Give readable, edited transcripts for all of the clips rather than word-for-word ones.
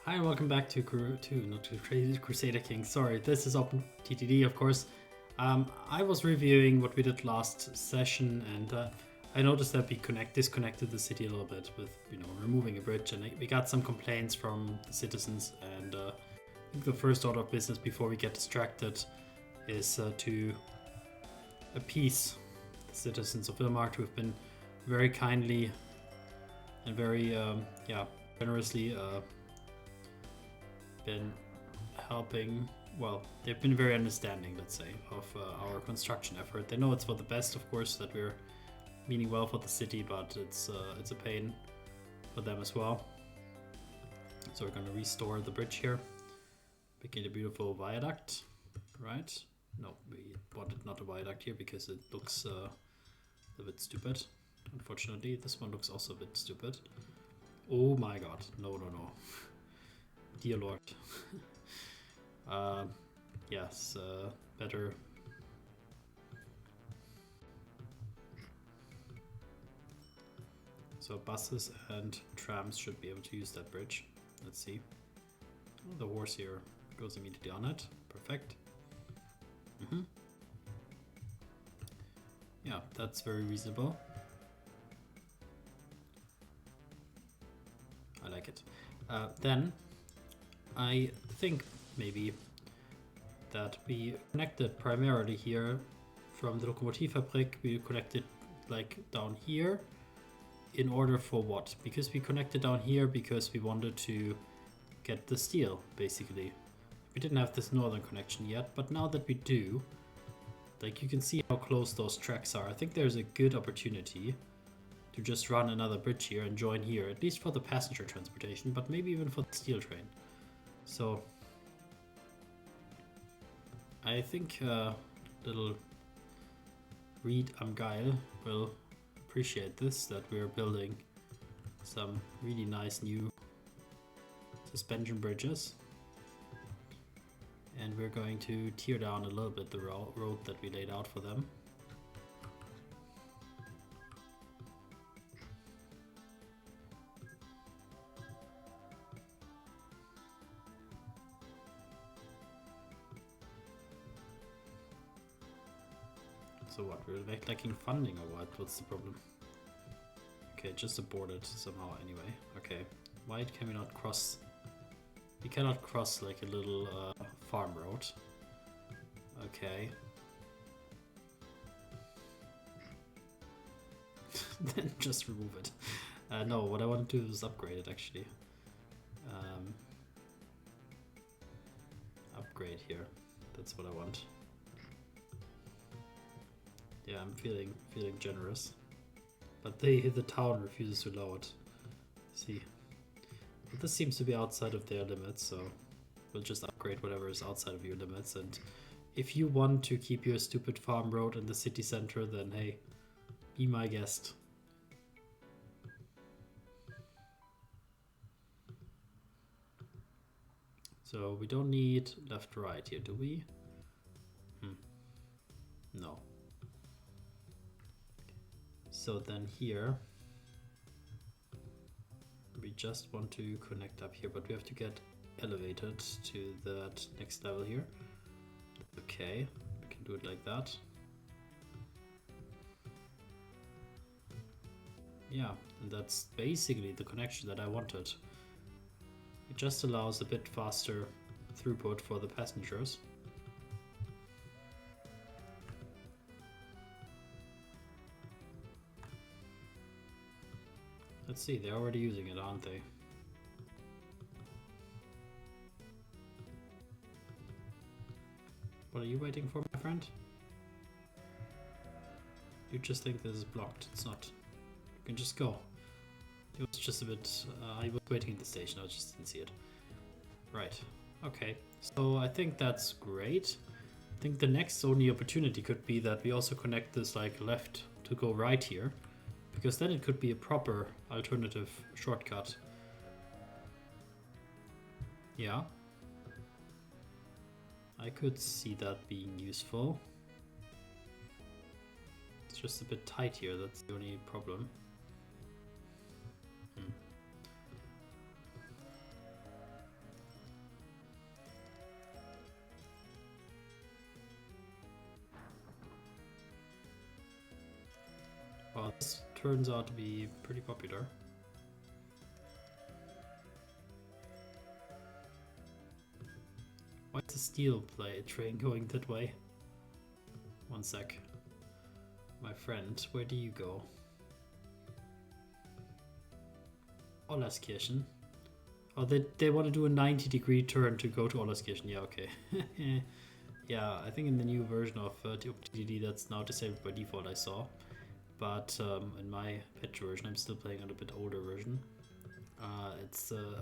Hi and welcome back to Crusader King. Sorry, this is OpenTTD, of course. I was reviewing what we did last session, and I noticed that we disconnected the city a little bit with, removing a bridge, and we got some complaints from the citizens. And I think the first order of business before we get distracted is to appease the citizens of Ilmark, who have been very kindly and very generously been helping. Well, they've been very understanding, let's say, of our construction effort. They know it's for the best, of course, that we're meaning well for the city, but it's a pain for them as well. So we're going to restore the bridge here, making a beautiful viaduct, right? No, we wanted not a viaduct here because it looks a bit stupid. Unfortunately, this one looks also a bit stupid. Oh my god, no. Dear Lord. Yes, better. So buses and trams should be able to use that bridge. Let's see. Oh, the horse here goes immediately on it. Perfect. Yeah, that's very reasonable. I like it. Then I think maybe that we connected primarily here from the Lokomotivfabrik. We connected like down here in order for what? Because we connected down here because we wanted to get the steel, basically. We didn't have this northern connection yet, but now that we do, like, you can see how close those tracks are. I think there's a good opportunity to just run another bridge here and join here, at least for the passenger transportation, but maybe even for the steel train. So I think little Reed Amgeil will appreciate this, that we're building some really nice new suspension bridges. And we're going to tear down a little bit the road that we laid out for them. So what, we're lacking funding or what? What's the problem? Okay, just abort it somehow anyway. Okay, why can we not cross? We cannot cross like a little farm road. Okay. Then just remove it. No, what I want to do is upgrade it actually. Upgrade here. That's what I want. Yeah, I'm feeling generous, but the town refuses to allow it. See, but this seems to be outside of their limits, so we'll just upgrade whatever is outside of your limits. And if you want to keep your stupid farm road in the city center, then hey, be my guest. So we don't need left right here, do we? No. So then here, we just want to connect up here, but we have to get elevated to that next level here. Okay, we can do it like that. Yeah, and that's basically the connection that I wanted. It just allows a bit faster throughput for the passengers. Let's see, they're already using it, aren't they? What are you waiting for, my friend? You just think this is blocked. It's not. You can just go. It was just a bit... I was waiting at the station, I just didn't see it. Right. Okay. So I think that's great. I think the next only opportunity could be that we also connect this like left to go right here, because then it could be a proper alternative shortcut. Yeah. I could see that being useful. It's just a bit tight here, that's the only problem. this turns out to be pretty popular. Why is the steel train going that way? One sec. My friend, where do you go? Olaskirchen. Oh, they want to do a 90-degree turn to go to Olaskirchen. Yeah, okay. Yeah, I think in the new version of OpenTTD that's now disabled by default, I saw. But in my patch version, I'm still playing on a bit older version.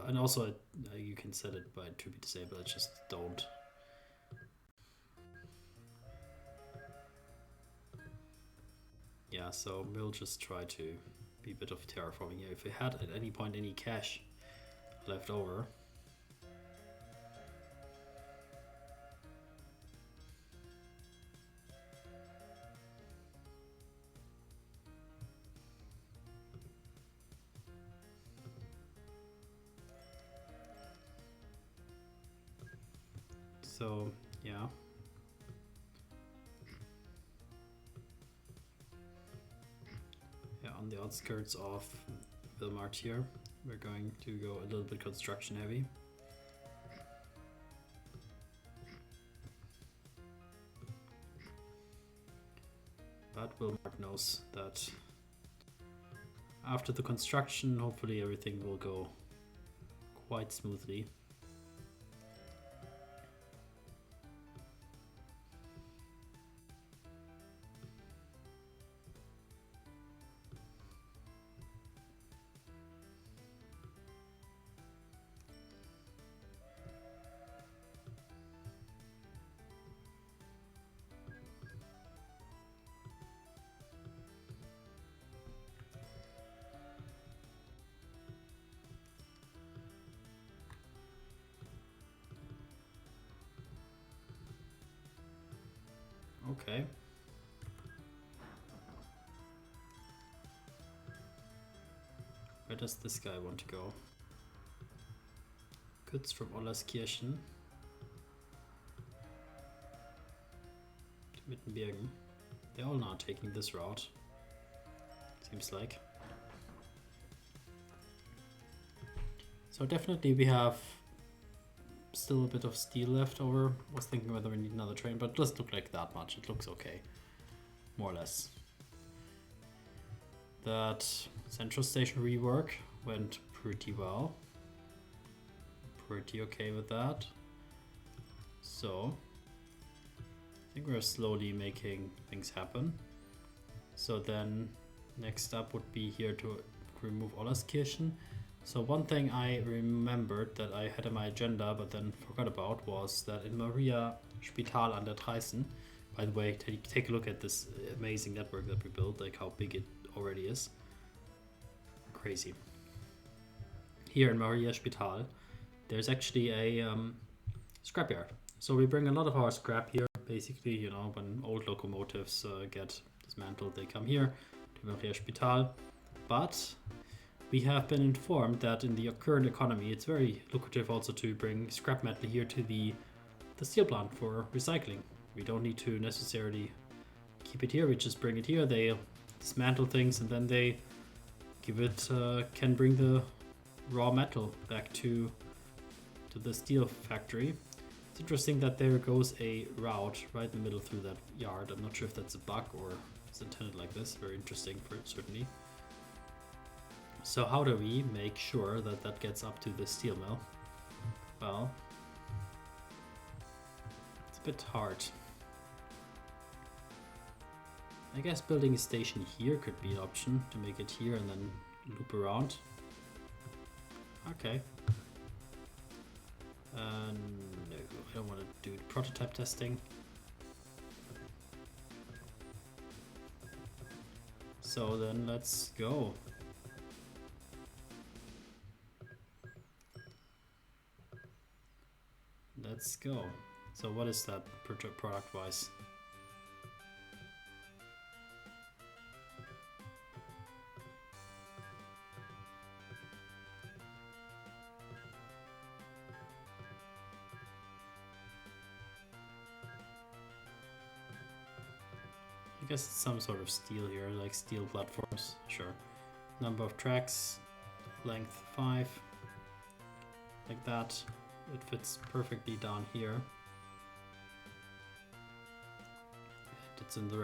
And also you can set it to be disabled. I just don't. Yeah, so we'll just try to be a bit of terraforming here. If we had at any point any cache left over. So, yeah. Yeah, on the outskirts of Vilmart here, we're going to go a little bit construction heavy. But Vilmart knows that after the construction, hopefully everything will go quite smoothly. Okay. Where does this guy want to go? Goods from Olaskirchen to Wittenbergen. They're all now taking this route, seems like. So definitely we have still a bit of steel left over. Was thinking whether we need another train, but it doesn't look like that much. It looks okay, more or less. That central station rework went pretty well. Pretty okay with that. So I think we're slowly making things happen. So then next up would be here to remove Olaskirchen. So one thing I remembered that I had on my agenda but then forgot about was that in Maria Spital an der Treysen, by the way, take a look at this amazing network that we built, like how big it already is. Crazy. Here in Maria Spital, there's actually a scrapyard. So we bring a lot of our scrap here. Basically, you know, when old locomotives get dismantled, they come here to Maria Spital. But we have been informed that in the current economy, it's very lucrative also to bring scrap metal here to the steel plant for recycling. We don't need to necessarily keep it here. We just bring it here. They dismantle things and then they give it, can bring the raw metal back to the steel factory. It's interesting that there goes a route right in the middle through that yard. I'm not sure if that's a bug or it's intended like this. Very interesting for it, certainly. So how do we make sure that that gets up to the steel mill? Well, it's a bit hard. I guess building a station here could be an option to make it here and then loop around. Okay. No, I don't want to do the prototype testing. So then let's go. Let's go. So what is that product-wise? guess it's some sort of steel here, like steel platforms. Sure. Number of tracks, length 5. Like that. It fits perfectly down here. It's in the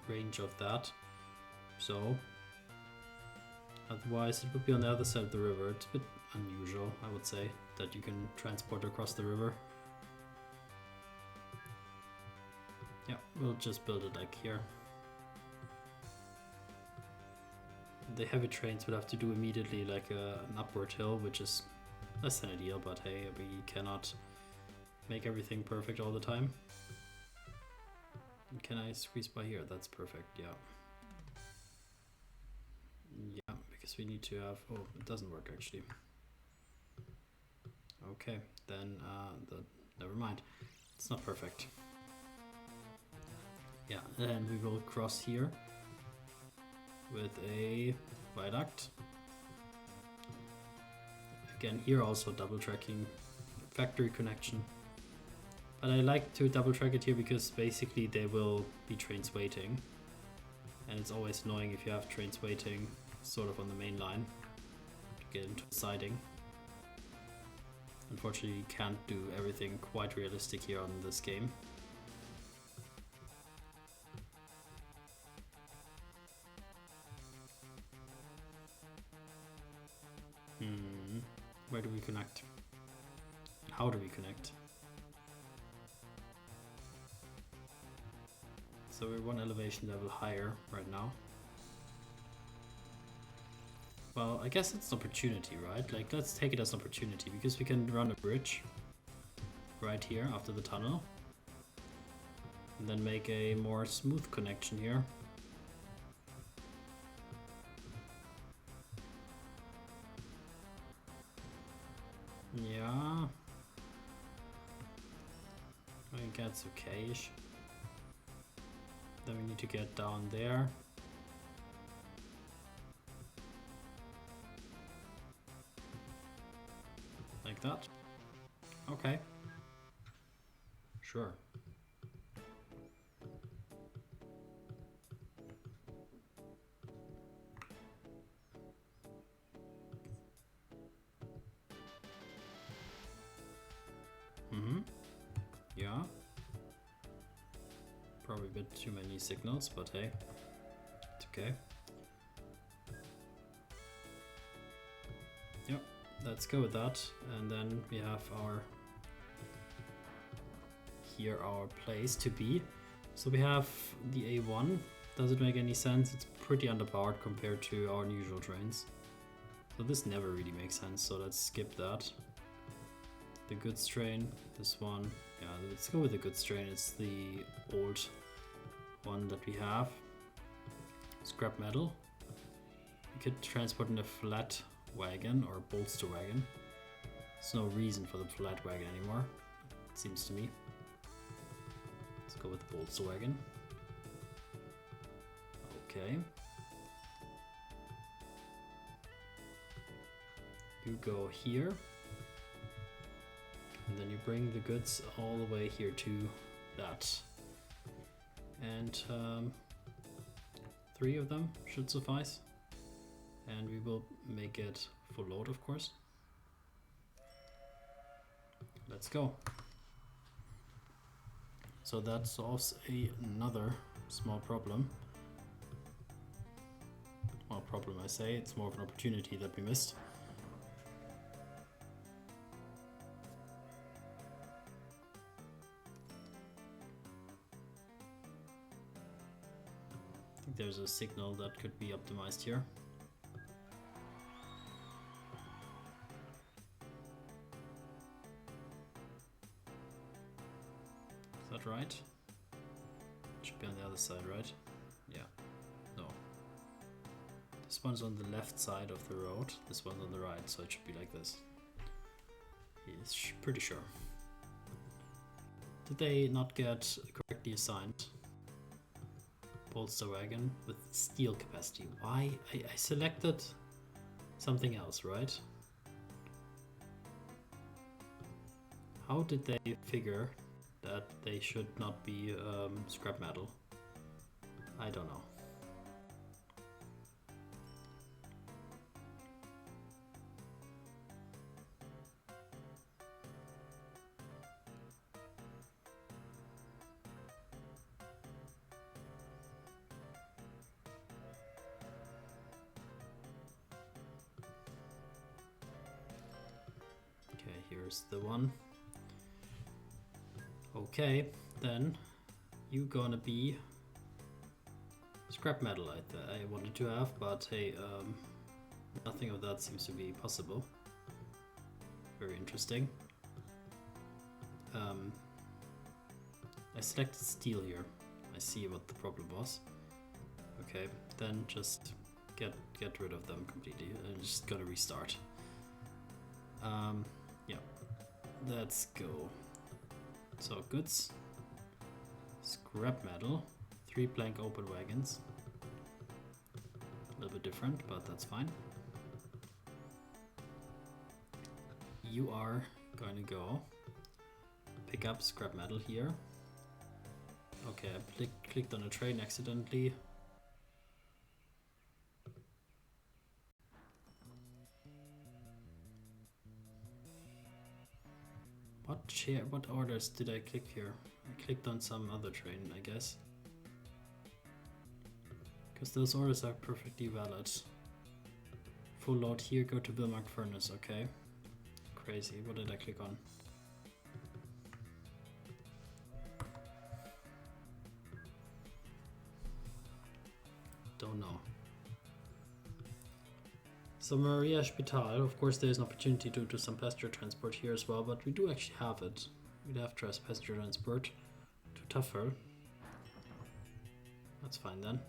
range of that. So, otherwise it would be on the other side of the river. It's a bit unusual, I would say, that you can transport across the river. Yeah, we'll just build it like here. The heavy trains would have to do immediately like an upward hill, which is less than ideal, but hey, we cannot make everything perfect all the time. Can I squeeze by here? That's perfect, yeah. Yeah, because we need to have... Oh, it doesn't work actually. Okay, then never mind. It's not perfect. Yeah, and we will cross here with a viaduct. Again, here also double tracking factory connection. But I like to double track it here because basically there will be trains waiting. And it's always annoying if you have trains waiting sort of on the main line to get into the siding. Unfortunately, you can't do everything quite realistic here on this game. Where do we connect? How do we connect? So we're one elevation level higher right now. Well, I guess it's an opportunity, right? Like, let's take it as an opportunity because we can run a bridge right here after the tunnel. And then make a more smooth connection here. Yeah. I think that's okay-ish. Then we need to get down there. Like that. Okay. Sure. Yeah. Probably a bit too many signals, but hey, it's okay. Yep, let's go with that. And then we have our place to be. So we have the A1. Does it make any sense? It's pretty underpowered compared to our usual trains. So this never really makes sense, so let's skip that. The goods train, this one. Yeah, let's go with the goods train. It's the old one that we have. Scrap metal. We could transport in a flat wagon or bolster wagon. There's no reason for the flat wagon anymore, it seems to me. Let's go with the bolster wagon. Okay. You go here. And then you bring the goods all the way here to that. And 3 of them should suffice. And we will make it full load, of course. Let's go. So that solves another small problem. Well, problem I say, it's more of an opportunity that we missed. There's a signal that could be optimized here. Is that right? Should be on the other side, right? Yeah. No. This one's on the left side of the road. This one's on the right, so it should be like this. He's pretty sure. Did they not get correctly assigned? Bolster wagon with steel capacity. Why? I selected something else, right? How did they figure that they should not be scrap metal? I don't know. Okay, here's the one. Okay, then you gonna be scrap metal I wanted to have, but hey, nothing of that seems to be possible. Very interesting. I selected steel here. I see what the problem was. Okay, then just get rid of them completely. I'm just gonna restart. Yeah, let's go. So goods, scrap metal, 3 blank open wagons. A little bit different, but that's fine. You are going to go pick up scrap metal here. Okay, I clicked on a train accidentally. What orders did I click here? I clicked on some other train, I guess. Because those orders are perfectly valid. Full load here, go to Wilmark Furnace, okay. Crazy, what did I click on? Don't know. So Maria Spital, of course there's an opportunity to do some passenger transport here as well, but we do actually have it. We'd have passenger transport to Tafel. That's fine then.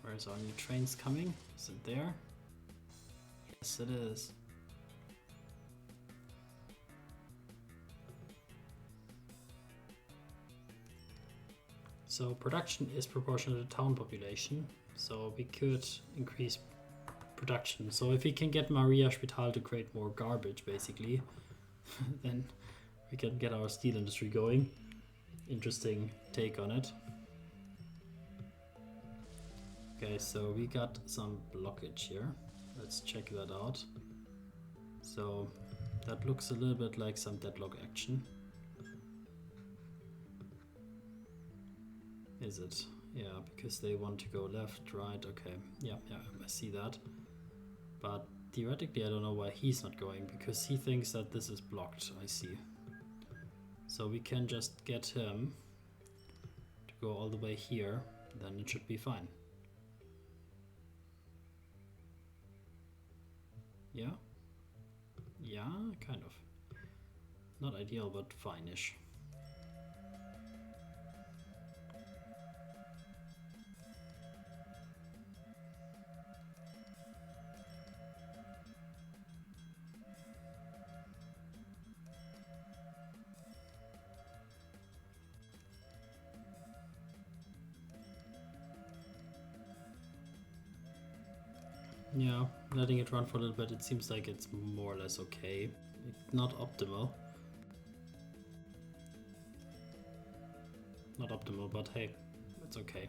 Where's our new trains coming? Is it there? Yes, it is. So production is proportional to town population, so we could increase production. So if we can get Maria Spital to create more garbage, basically, then we can get our steel industry going. Interesting take on it. Okay, so we got some blockage here. Let's check that out. So that looks a little bit like some deadlock action. Is it? Yeah, because they want to go left, right, okay. Yeah, I see that. But theoretically, I don't know why he's not going, because he thinks that this is blocked, I see. So we can just get him to go all the way here, then it should be fine. Yeah? Yeah, kind of. Not ideal, but fine-ish. Yeah, letting it run for a little bit, it seems like it's more or less okay. Not optimal. Not optimal, but hey, it's okay.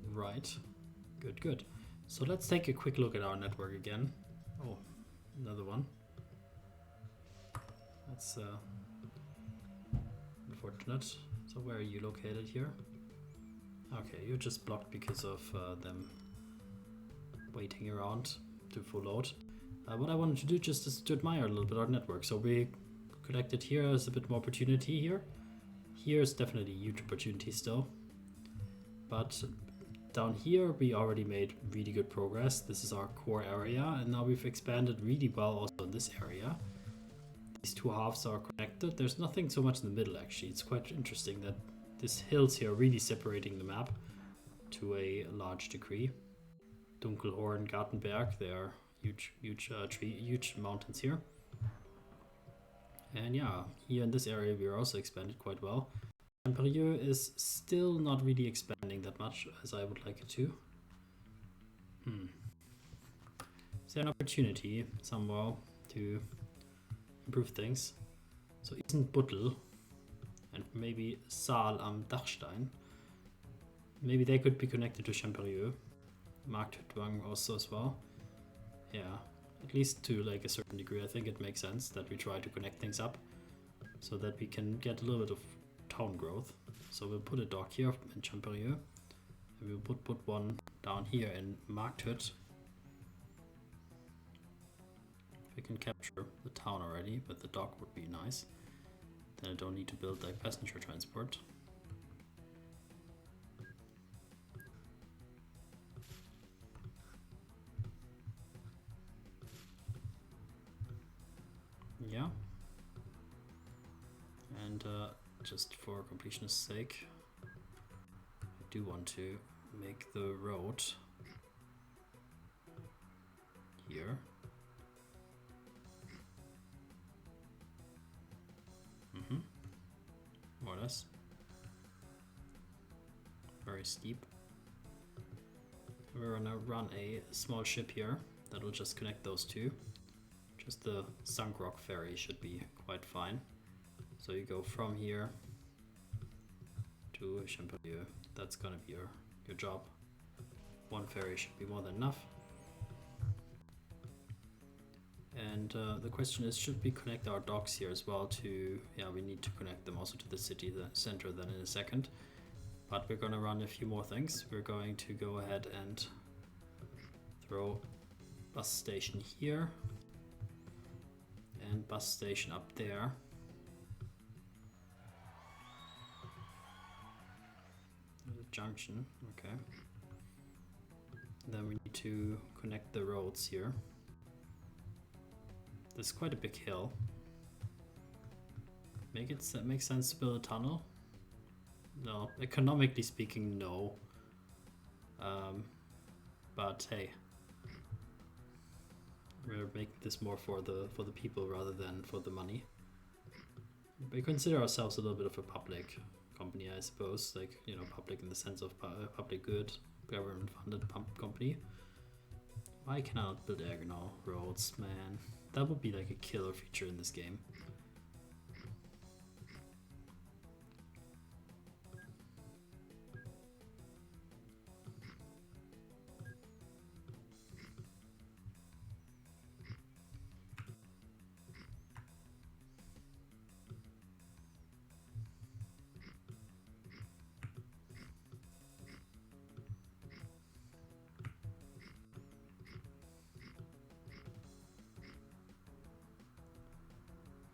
Right, good. So let's take a quick look at our network again. Oh, another one. That's unfortunate. So where are you located here? Okay, you're just blocked because of them waiting around to full load. What I wanted to do just is to admire a little bit our network. So we collected here as a bit more opportunity here. Here's definitely a huge opportunity still. But down here we already made really good progress. This is our core area, and now we've expanded really well also in this area. These two halves are connected. There's nothing so much in the middle actually. It's quite interesting that these hills here are really separating the map to a large degree. Dunkelhorn, Gartenberg, they are huge mountains here. And yeah, here in this area we are also expanded quite well. Champerieux is still not really expanding that much as I would like it to. Is there an opportunity somewhere to improve things? So isn't Buttel and maybe Saal am Dachstein, maybe they could be connected to Champerieux. Marktdwang also as well. Yeah, at least to like a certain degree. I think it makes sense that we try to connect things up so that we can get a little bit of town growth. So we'll put a dock here in Champerieux, and we'll put one down here in Markthut. We can capture the town already, but the dock would be nice. Then I don't need to build like passenger transport. Yeah. And just for completion's sake, I do want to make the road here. More or less. Very steep. We're gonna run a small ship here that will just connect those two. Just the Sunk Rock ferry should be quite fine. So you go from here to Champerieux. That's gonna be your job. One ferry should be more than enough. And the question is, should we connect our docks here as well to... Yeah, we need to connect them also to the city center then in a second. But we're gonna run a few more things. We're going to go ahead and throw bus station here. And bus station up there. There's a junction, okay. Then we need to connect the roads here. There's quite a big hill. Makes sense to build a tunnel? No, economically speaking, no. But hey, we're making this more for the people rather than for the money. We consider ourselves a little bit of a public company, I suppose. Like, you know, public in the sense of public good, government-funded company. Why can I not build diagonal roads, man? That would be like a killer feature in this game.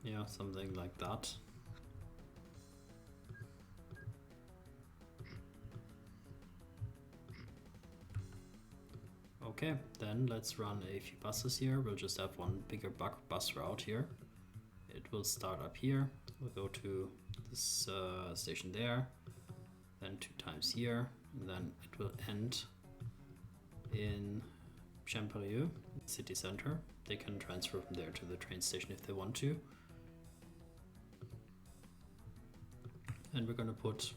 Yeah, something like that. Okay, then let's run a few buses here. We'll just have one bigger bus route here. It will start up here. We'll go to this station there, then 2 times here, and then it will end in Champerieux, city center. They can transfer from there to the train station if they want to. And we're gonna put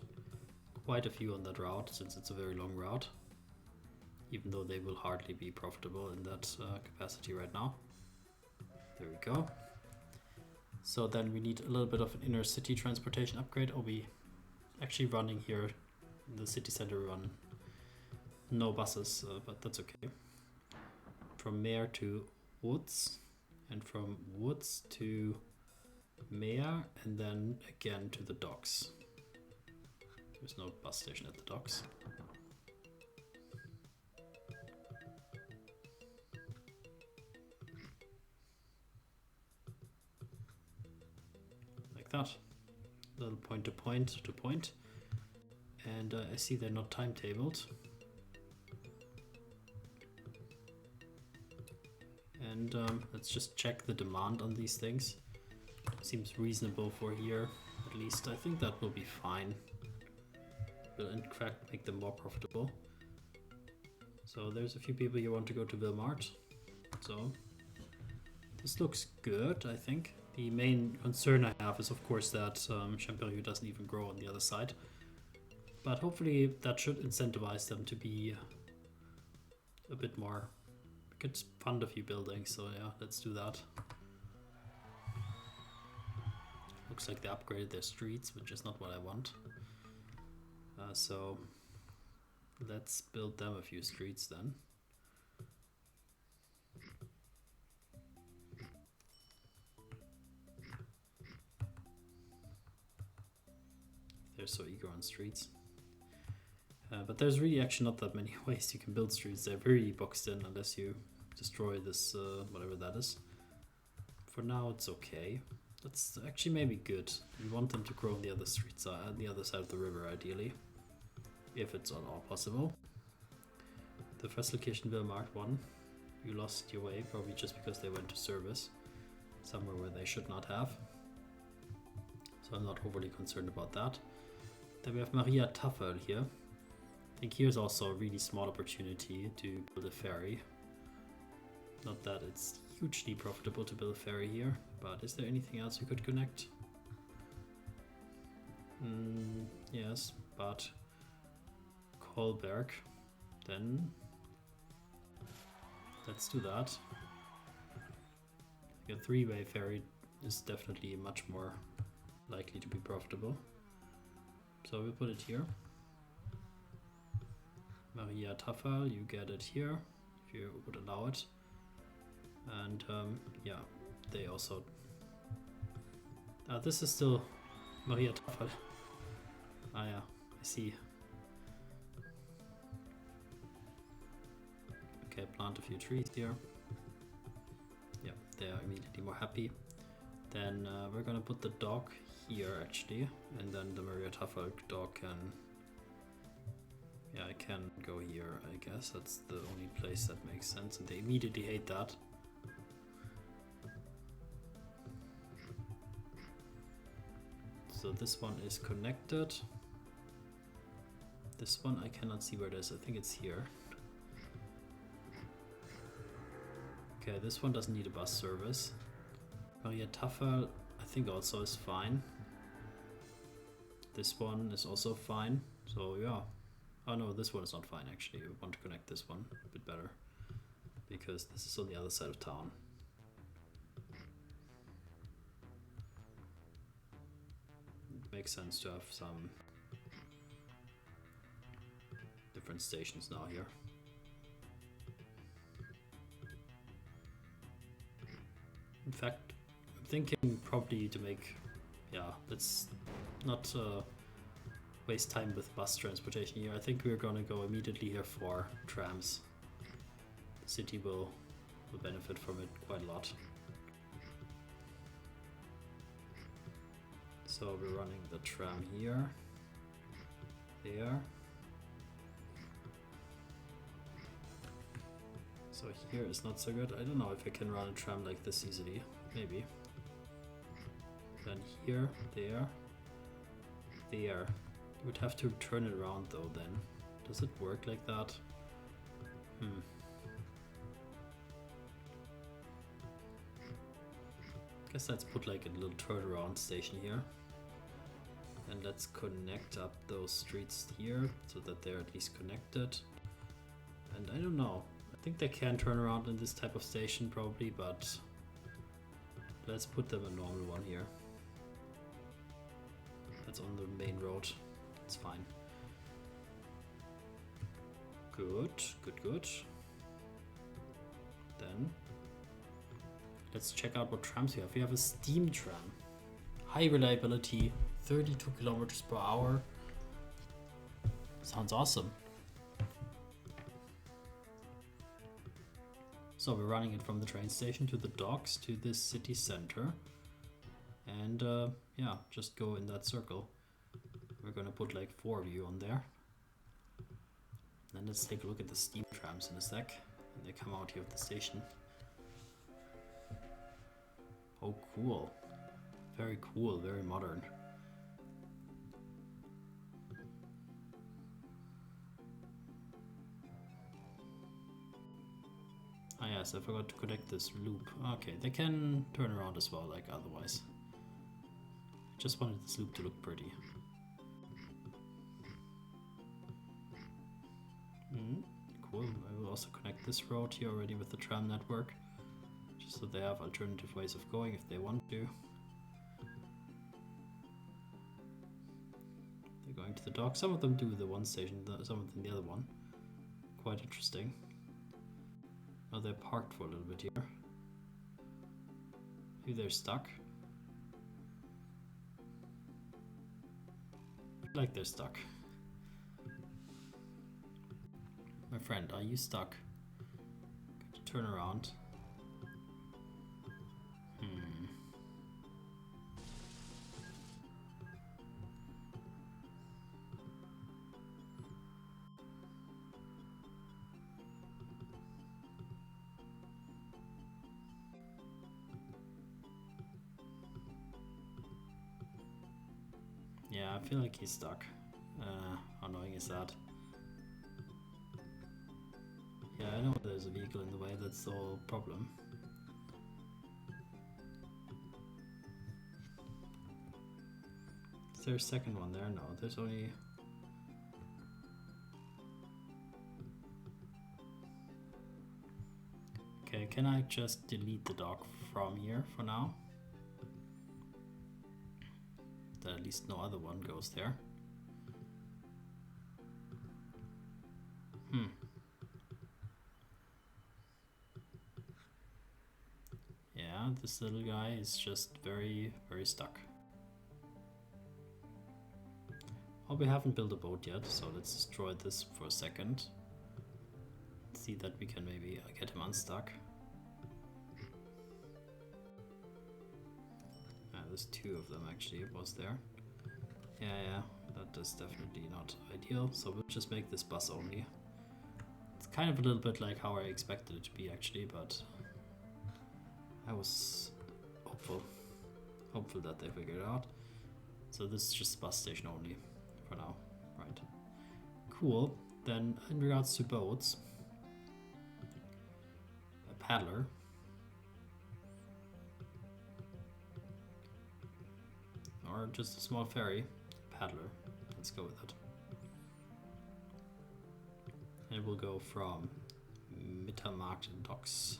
quite a few on that route since it's a very long route, even though they will hardly be profitable in that capacity right now. There we go. So then we need a little bit of an inner city transportation upgrade. Are we actually running here in the city center? Run no buses, but that's okay. From Meer to Woods, and from Woods to Meer, and then again to the docks. There's no bus station at the docks. Like that. Little point to point to point. And I see they're not timetabled. And let's just check the demand on these things. Seems reasonable for here, at least. I think that will be fine. Will in fact make them more profitable. So there's a few people here want to go to Wilmart. So this looks good, I think. The main concern I have is, of course, that Champerieux doesn't even grow on the other side. But hopefully that should incentivize them to be a bit more. We could fund a few buildings, so yeah, let's do that. Looks like they upgraded their streets, which is not what I want. So let's build them a few streets then. They're so eager on streets. But there's really actually not that many ways you can build streets. They're very boxed in unless you destroy this, whatever that is. For now it's okay. That's actually maybe good. We want them to grow on the other street side, the other side of the river ideally. If it's at all possible. The first location bill marked 1. You lost your way, probably just because they went to service. Somewhere where they should not have. So I'm not overly concerned about that. Then we have Maria Tafel here. I think here's also a really small opportunity to build a ferry. Not that it's hugely profitable to build a ferry here, but is there anything else you could connect? Yes, but Kolberg. Then let's do that. A 3-way ferry is definitely much more likely to be profitable. So we'll put it here. Maria Tafel, you get it here, if you would allow it. And yeah, they also... this is still Maria Tafel. Ah yeah, I see. Okay, plant a few trees here. Yeah, they are immediately more happy. Then we're gonna put the dock here actually, and then the Maria Tafel dock can... Yeah, I can go here, I guess. That's the only place that makes sense, and they immediately hate that. So this one is connected. This one I cannot see where it is. I think it's here. Okay, this one doesn't need a bus service. Maria Tafel I think also is fine. This one is also fine. So yeah. Oh no, this one is not fine actually. We want to connect this one a bit better because this is on the other side of town. It makes sense to have some different stations now here. In fact, I'm thinking probably to make, yeah, let's not waste time with bus transportation here. I think we're gonna go immediately here for trams. The city will benefit from it quite a lot. So we're running the tram here, there. So here is not so good. I don't know if I can run a tram like this easily. Maybe. Then here, there, there. You would have to turn it around though then. Does it work like that? Guess let's put like a little turnaround station here. And let's connect up those streets here so that they're at least connected. And I don't know. I think they can turn around in this type of station probably, but let's put them a normal one here. That's on the main road. It's fine. Good, good, good. Then let's check out what trams we have. We have a steam tram. High reliability, 32 kilometers per hour. Sounds awesome. So we're running it from the train station to the docks to this city center. And yeah, just go in that circle. We're gonna put like 4 of you on there. Then let's take a look at the steam trams in a sec. And they come out here at the station. Oh, cool. Very cool, very modern. Ah yeah, yes, I forgot to connect this loop. Okay, they can turn around as well, like otherwise. I just wanted this loop to look pretty. Cool. I will also connect this road here already with the tram network, just so they have alternative ways of going if they want to. They're going to the dock. Some of them do the one station, some of them the other one. Quite interesting. Oh, they're parked for a little bit here. Maybe they're stuck. I feel like they're stuck. My friend, are you stuck? Could you turn around? Yeah, I feel like he's stuck. How annoying is that? Yeah, I know there's a vehicle in the way, that's the whole problem. Is there a second one there? No, there's only... Okay, can I just delete the dock from here for now? That at least no other one goes there. Yeah, this little guy is just very, very stuck. Well, we haven't built a boat yet, so let's destroy this for a second. See that we can maybe get him unstuck. There's two of them actually, was there? Yeah, that is definitely not ideal, so we'll just make this bus only. It's kind of a little bit like how I expected it to be actually, but I was hopeful that they figured it out. So this is just bus station only for now, right? Cool. Then in regards to boats, a paddler. Or just a small ferry, paddler. Let's go with it. And we'll go from Mittermarkt docks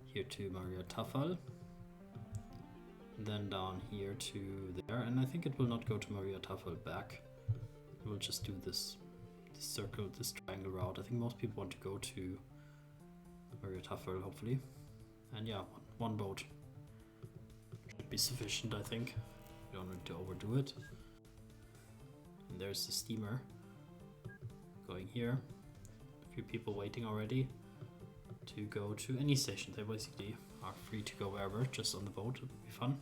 here to Maria Tafel. Then down here to there, and I think it will not go to Maria Tafel back. We'll just do this circle, this triangle route. I think most people want to go to Maria Tafel, hopefully. And yeah, one boat should be sufficient, I think. We don't need to overdo it. And there's the steamer going here. A few people waiting already to go to any station. They basically are free to go wherever, just on the boat. It would be fun.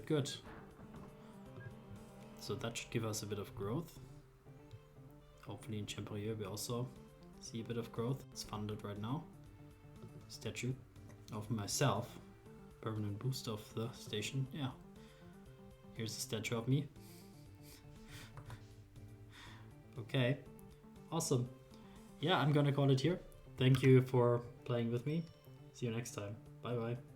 Good. So that should give us a bit of growth. Hopefully in Champerier we also see a bit of growth. It's funded right now. Statue of myself. Permanent boost of the station. Yeah. Here's a statue of me. Okay. Awesome. Yeah, I'm gonna call it here. Thank you for playing with me. See you next time. Bye bye.